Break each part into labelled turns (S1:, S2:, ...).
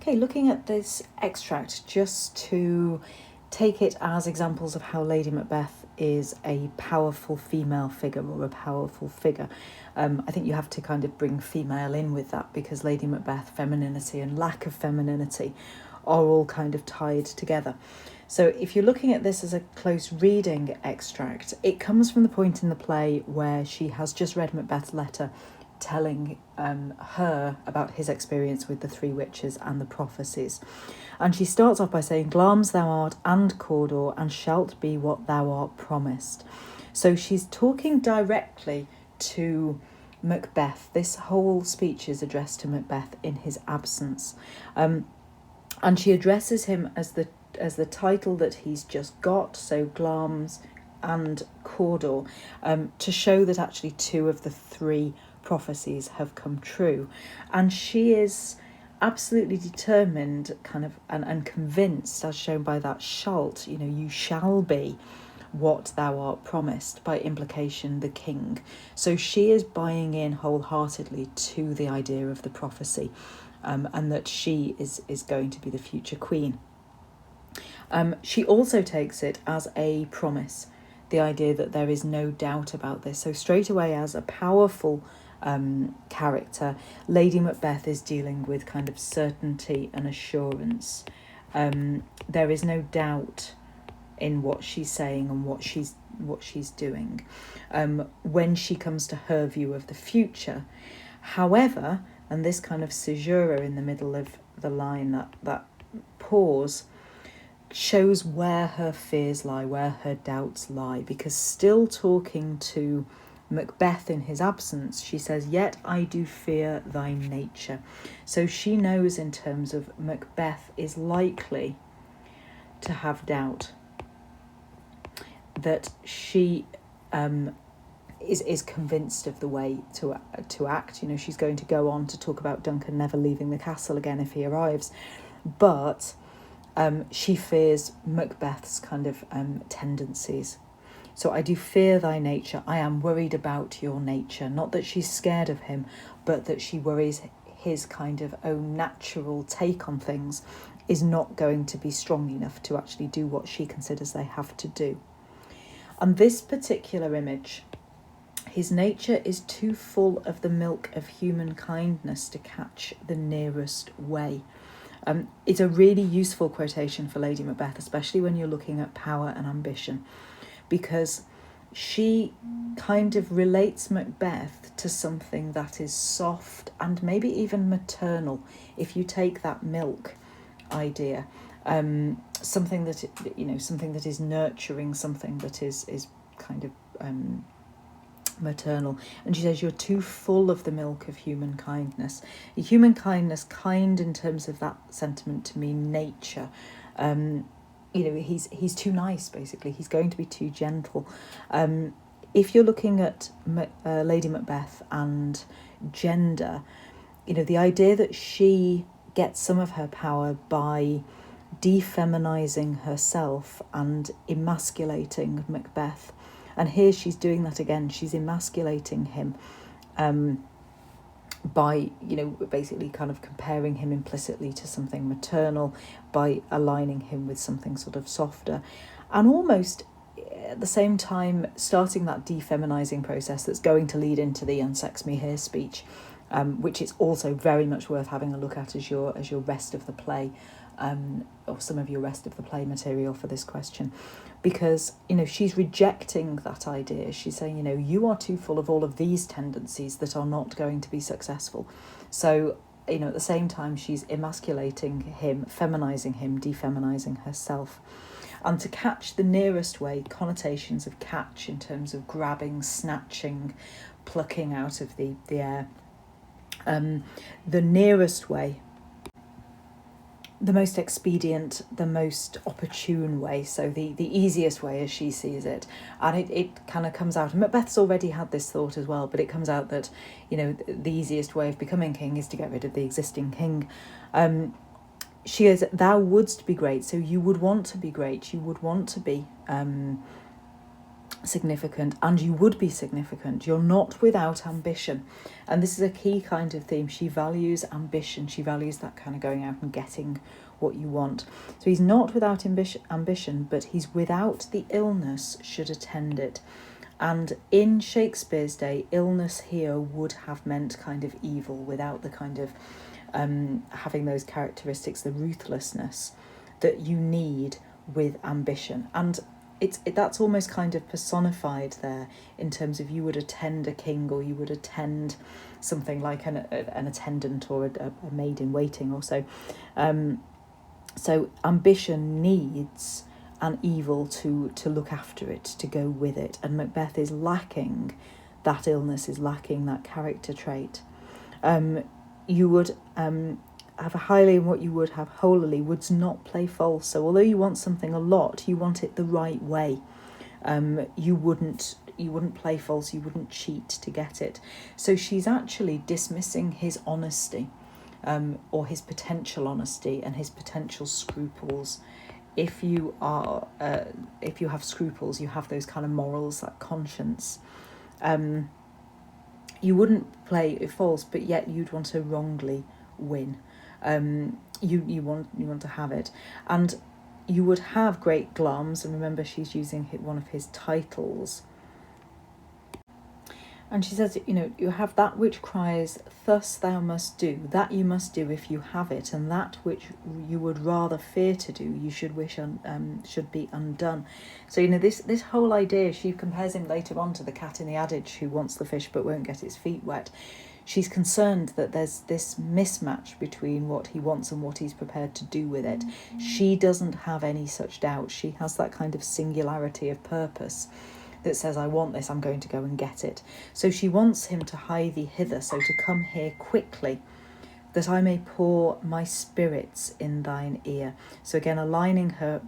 S1: Okay, looking at this extract, just to take it as examples of how Lady Macbeth is a powerful female figure or a powerful figure. I think you have to kind of bring female in with that, because Lady Macbeth, femininity and lack of femininity are all kind of tied together. So if you're looking at this as a close reading extract, it comes from the point in the play where she has just read Macbeth's letter telling her about his experience with the three witches and the prophecies. And she starts off by saying, "Glamis thou art, and Cawdor, and shalt be what thou art promised." So she's talking directly to Macbeth. This whole speech is addressed to Macbeth in his absence. And she addresses him as the title that he's just got, so Glamis and Cawdor, to show that actually two of the three prophecies have come true. And she is absolutely determined and convinced, as shown by that shalt, you shall be what thou art promised, by implication the king. So she is buying in wholeheartedly to the idea of the prophecy, and that she is going to be the future queen. She also takes it as a promise, the idea that there is no doubt about this. So straight away, as a powerful character, Lady Macbeth is dealing with kind of certainty and assurance. There is no doubt in what she's saying and what she's doing when she comes to her view of the future. However, and this kind of caesura in the middle of the line, that pause, shows where her fears lie, where her doubts lie, because still talking to Macbeth in his absence, she says, "Yet I do fear thy nature." So she knows, in terms of Macbeth is likely to have doubt, that she is convinced of the way to act. She's going to go on to talk about Duncan never leaving the castle again if he arrives, but she fears Macbeth's kind of tendencies. So I do fear thy nature. I am worried about your nature. Not that she's scared of him, but that she worries his kind of own natural take on things is not going to be strong enough to actually do what she considers they have to do. And this particular image, his nature is too full of the milk of human kindness to catch the nearest way. It's a really useful quotation for Lady Macbeth, especially when you're looking at power and ambition, because she kind of relates Macbeth to something that is soft and maybe even maternal, if you take that milk idea. Something that is nurturing, something that is kind of maternal. And she says, "You're too full of the milk of human kindness." Human kindness, kind in terms of that sentiment to mean nature. He's too nice, basically. He's going to be too gentle. If you're looking at Lady Macbeth and gender, the idea that she gets some of her power by defeminizing herself and emasculating Macbeth. And here she's doing that again. She's emasculating him by, basically kind of comparing him implicitly to something maternal, by aligning him with something sort of softer, and almost at the same time starting that defeminizing process that's going to lead into the "unsex me here" speech, which is also very much worth having a look at as your rest of the play, or some of your rest of the play material for this question, because she's rejecting that idea. She's saying, you are too full of all of these tendencies that are not going to be successful. So at the same time she's emasculating him, feminizing him, defeminizing herself. And to catch the nearest way, connotations of catch in terms of grabbing, snatching, plucking out of the air. The nearest way, the most expedient, the most opportune way, so the easiest way as she sees it. And it kind of comes out, and Macbeth's already had this thought as well, but it comes out that, the easiest way of becoming king is to get rid of the existing king. She goes, "Thou wouldst be great," so you would want to be great, you would want to be significant, and you would be significant. You're not without ambition. And this is a key kind of theme. She values ambition. She values that kind of going out and getting what you want. So he's not without ambition, but he's without the illness should attend it. And in Shakespeare's day, illness here would have meant kind of evil, without the kind of having those characteristics, the ruthlessness that you need with ambition. And that's almost kind of personified there in terms of you would attend a king, or you would attend something like an attendant or a maid in waiting or so. So ambition needs an evil to look after it, to go with it. And Macbeth is lacking that illness, is lacking that character trait. You would have a highly, and what you would have holily, would not play false. So although you want something a lot, you want it the right way. You wouldn't play false, you wouldn't cheat to get it. So she's actually dismissing his honesty, or his potential honesty and his potential scruples. If you have scruples, you have those kind of morals, that conscience. You wouldn't play false, but yet you'd want to wrongly win. You want to have it, and you would have great Glamis. And remember, she's using one of his titles. And she says, you have that which cries, thus thou must do, that you must do if you have it, and that which you would rather fear to do, you should wish should be undone. So, this whole idea, she compares him later on to the cat in the adage who wants the fish but won't get its feet wet. She's concerned that there's this mismatch between what he wants and what he's prepared to do with it. She doesn't have any such doubt. She has that kind of singularity of purpose that says, I want this, I'm going to go and get it. So she wants him to hie thee hither, so to come here quickly, that I may pour my spirits in thine ear. So again, aligning her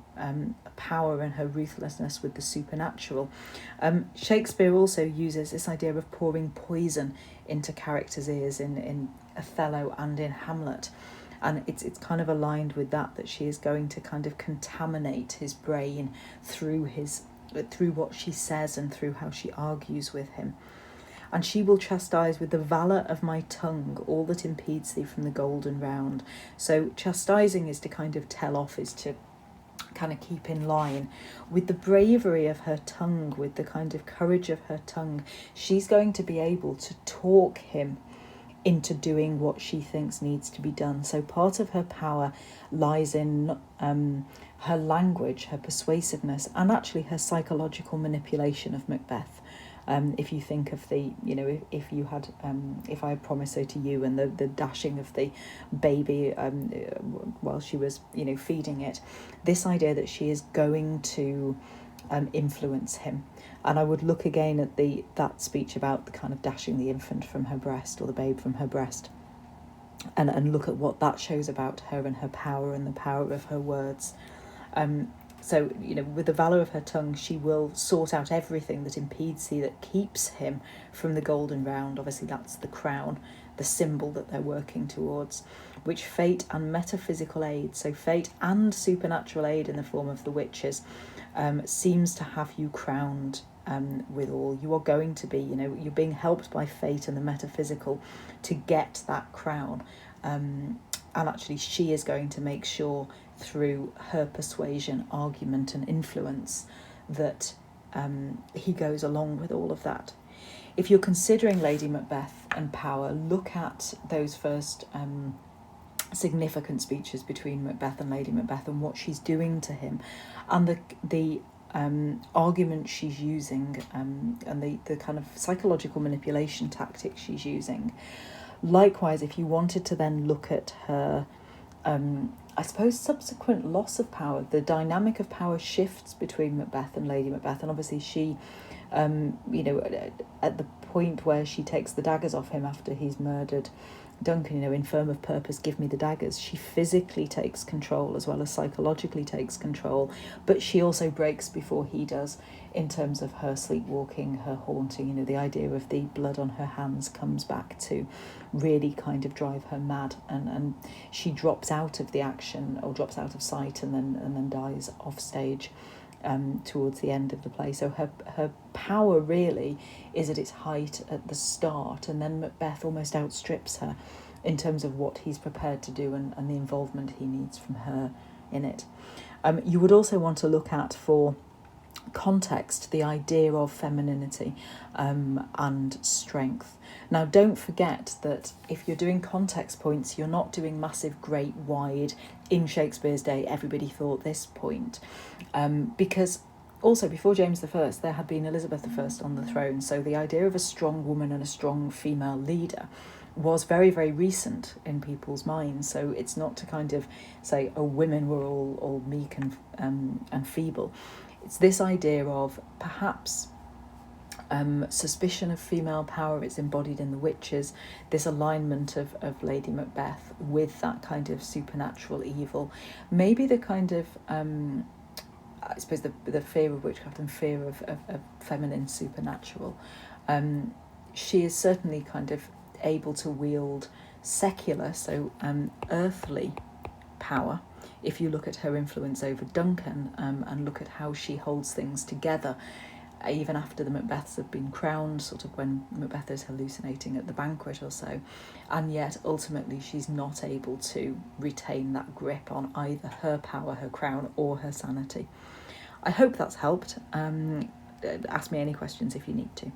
S1: power and her ruthlessness with the supernatural. Shakespeare also uses this idea of pouring poison into characters' ears in Othello and in Hamlet. And it's kind of aligned with that she is going to kind of contaminate his brain through what she says and through how she argues with him. And she will chastise with the valour of my tongue all that impedes thee from the golden round. So chastising is to kind of tell off, is to kind of keep in line. With the bravery of her tongue, with the kind of courage of her tongue, she's going to be able to talk him into doing what she thinks needs to be done. So part of her power lies in her language, her persuasiveness, and actually her psychological manipulation of Macbeth. If you think of if I had promised so to you, and the dashing of the baby while she was feeding it, this idea that she is going to influence him. And I would look again at that speech about the kind of dashing the infant from her breast, or the babe from her breast, and look at what that shows about her and her power and the power of her words. So, with the valour of her tongue, she will sort out everything that impedes thee, that keeps him from the golden round. Obviously, that's the crown, the symbol that they're working towards, which fate and metaphysical aid, so fate and supernatural aid in the form of the witches, seems to have you crowned withal. You are going to be, you're being helped by fate and the metaphysical to get that crown. And actually she is going to make sure through her persuasion, argument and influence that he goes along with all of that. If you're considering Lady Macbeth and power, look at those first significant speeches between Macbeth and Lady Macbeth and what she's doing to him, and the argument she's using, and the kind of psychological manipulation tactics she's using. Likewise, if you wanted to then look at her I suppose subsequent loss of power, the dynamic of power shifts between Macbeth and Lady Macbeth, and obviously she at the point where she takes the daggers off him after he's murdered Duncan, infirm of purpose, give me the daggers. She physically takes control as well as psychologically takes control, but she also breaks before he does in terms of her sleepwalking, her haunting. The idea of the blood on her hands comes back to really kind of drive her mad, and she drops out of the action, or drops out of sight, and then dies off stage. towards the end of the play. So her power really is at its height at the start, and then Macbeth almost outstrips her in terms of what he's prepared to do and the involvement he needs from her in it. You would also want to look at, for context, the idea of femininity and strength. Now, don't forget that if you're doing context points, you're not doing massive, great, wide, in Shakespeare's day, everybody thought this point. Because also, before James I, there had been Elizabeth I on the throne, so the idea of a strong woman and a strong female leader was very, very recent in people's minds. So it's not to kind of say, oh, women were all meek and feeble. It's this idea of perhaps suspicion of female power. It's embodied in the witches, this alignment of Lady Macbeth with that kind of supernatural evil. Maybe the kind of, I suppose, the fear of witchcraft and fear of feminine supernatural. She is certainly kind of able to wield secular, so earthly power. If you look at her influence over Duncan and look at how she holds things together, even after the Macbeths have been crowned, sort of when Macbeth is hallucinating at the banquet or so, and yet ultimately she's not able to retain that grip on either her power, her crown, or her sanity. I hope that's helped. Ask me any questions if you need to.